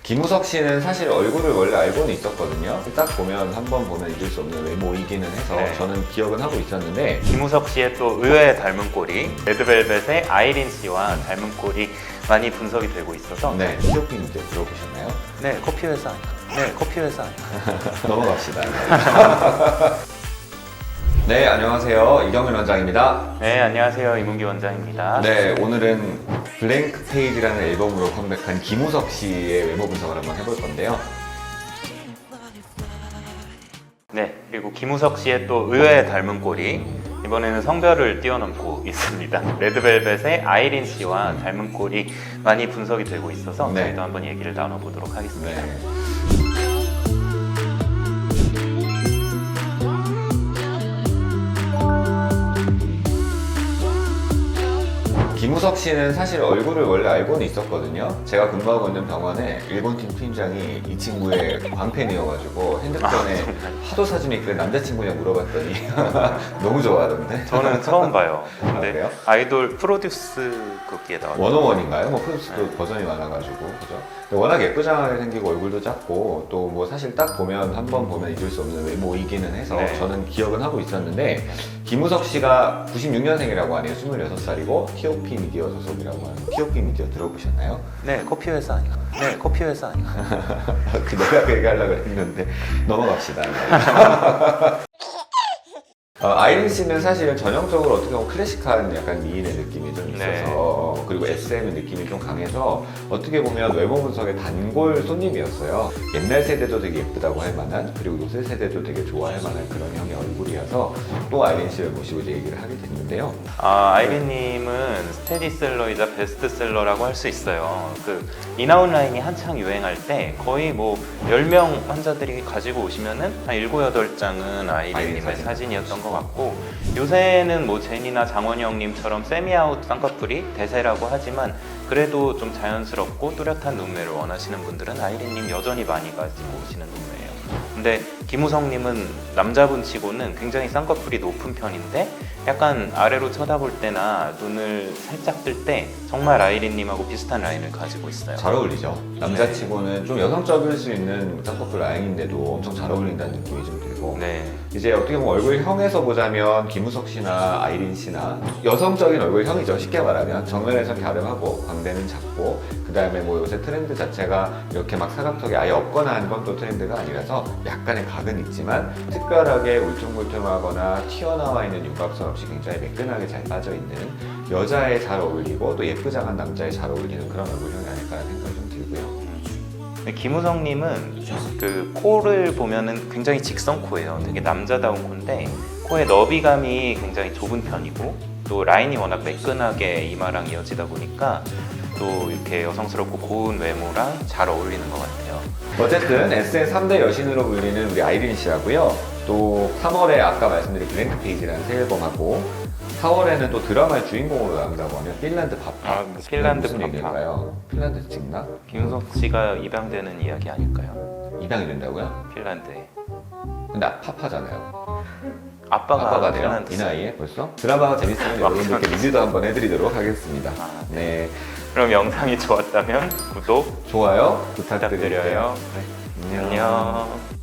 김우석 씨는 사실 얼굴을 원래 알고는 있었거든요. 딱 보면 한 번 보면 잊을 수 없는 외모이기는 해서 네. 저는 기억은 하고 있었는데 김우석 씨의 또 의외의 닮은 꼴이 레드벨벳의 아이린 씨와 닮은 꼴이 많이 분석이 되고 있어서 네, 티오피 이제 들어보셨나요? 네, 커피 회사 아닌가? 네, 커피 회사 아닌가? 넘어갑시다. 네, 안녕하세요. 이경민 원장입니다. 네, 안녕하세요. 이문기 원장입니다. 네, 오늘은 블랭크 페이지라는 앨범으로 컴백한 김우석 씨의 외모 분석을 한번 해볼 건데요. 네, 그리고 김우석 씨의 또 의외의 닮은 꼴이 이번에는 성별을 뛰어넘고 있습니다. 레드벨벳의 아이린 씨와 닮은 꼴이 많이 분석이 되고 있어서 네. 저희도 한번 얘기를 나눠보도록 하겠습니다. 네. 김우석 씨는 사실 얼굴을 원래 알고는 있었거든요. 제가 근무하고 있는 병원에 일본팀 팀장이 이 친구의 광팬이어가지고 핸드폰에 하도 사진이 있길래 남자친구냐 물어봤더니 너무 좋아하던데. 저는 처음 봐요. 근데 그래요? 아이돌 프로듀스 거기에 나왔어요. 원어원인가요? 뭐 프로듀스도 버전이 많아가지고 그죠? 근데 워낙 예쁘장하게 생기고 얼굴도 작고 또 뭐 사실 딱 보면 한 번 보면 잊을 수 없는 외모이기는 해서 네. 저는 기억은 하고 있었는데 김우석 씨가 96년생이라고 하네요. 26살이고 TOP 미디어 소속이라고 하는 TOP 미디어 들어보셨나요? 네, 커피 회사 아닌가? 네, 커피 회사 아닌가? 내가 그 얘기하려고 했는데 넘어갑시다. 아이린 씨는 사실 전형적으로 어떻게 보면 클래식한 약간 미인의 느낌이 좀 있어서 그리고 SM의 느낌이 좀 강해서 어떻게 보면 외모 분석의 단골 손님이었어요. 옛날 세대도 되게 예쁘다고 할 만한 그리고 요새 세대도 되게 좋아할 만한 그런 형의 얼굴이어서 또 아이린 씨를 모시고 이제 얘기를 하게 됐는데요. 아이린님은 스테디셀러이자 베스트셀러라고 할 수 있어요. 그 이나운 라인이 한창 유행할 때 거의 뭐 10명 환자들이 가지고 오시면은 한 7, 8장은 아이린님의 사진이었던 것 같고 요새는 뭐 제니나 장원영님처럼 세미아웃 쌍꺼풀이 대세라고 하지만 그래도 좀 자연스럽고 뚜렷한 눈매를 원하시는 분들은 아이린님 여전히 많이 가지고 오시는 눈매예요. 근데 김우성님은 남자분 치고는 굉장히 쌍꺼풀이 높은 편인데 약간 아래로 쳐다볼 때나 눈을 살짝 뜰 때 정말 아이린님하고 비슷한 라인을 가지고 있어요. 잘 어울리죠. 남자치고는 좀 여성적일 수 있는 쌍꺼풀 라인인데도 엄청 잘 어울린다는 느낌이 좀 들고 네. 이제 어떻게 보면 얼굴형에서 보자면 김우석 씨나 아이린 씨나 여성적인 얼굴형이죠. 쉽게 말하면 정면에서 갸름하고 광대는 작고 그 다음에 뭐 요새 트렌드 자체가 이렇게 막 사각턱이 아예 없거나 하는 건 또 트렌드가 아니라서 약간의 각은 있지만 특별하게 울퉁불퉁하거나 튀어나와 있는 윤곽선 없이 굉장히 매끈하게 잘 빠져있는 여자에 잘 어울리고 또 예쁘장한 남자에 잘 어울리는 그런 얼굴형이 아닐까라는 생각이 좀 들고요. 근데 김우성님은 그 코를 보면은 굉장히 직선 코예요. 되게 남자다운 코인데 코의 너비감이 굉장히 좁은 편이고 또 라인이 워낙 매끈하게 이마랑 이어지다 보니까 또 이렇게 여성스럽고 고운 외모랑 잘 어울리는 것 같아요. 어쨌든 SN 3대 여신으로 불리는 우리 아이린 씨하고요. 또 3월에 아까 말씀드린 블랭크 페이지라는 새 앨범하고 4월에는 또 드라마의 주인공으로 나온다고 하면 핀란드 파파. 핀란드 무슨 파파. 얘기일까요? 핀란드 찍나? 김우석 씨가 입양되는 이야기 아닐까요? 입양이 된다고요? 핀란드에. 근데 파파잖아요. 아빠가 돼요? 핀란드 이 나이에 벌써? 드라마가 재밌으면 여러분들께 리뷰도 한번 해드리도록 하겠습니다. 네. 그럼 영상이 좋았다면 구독 좋아요 부탁드릴게요. 부탁드려요. 네. 안녕.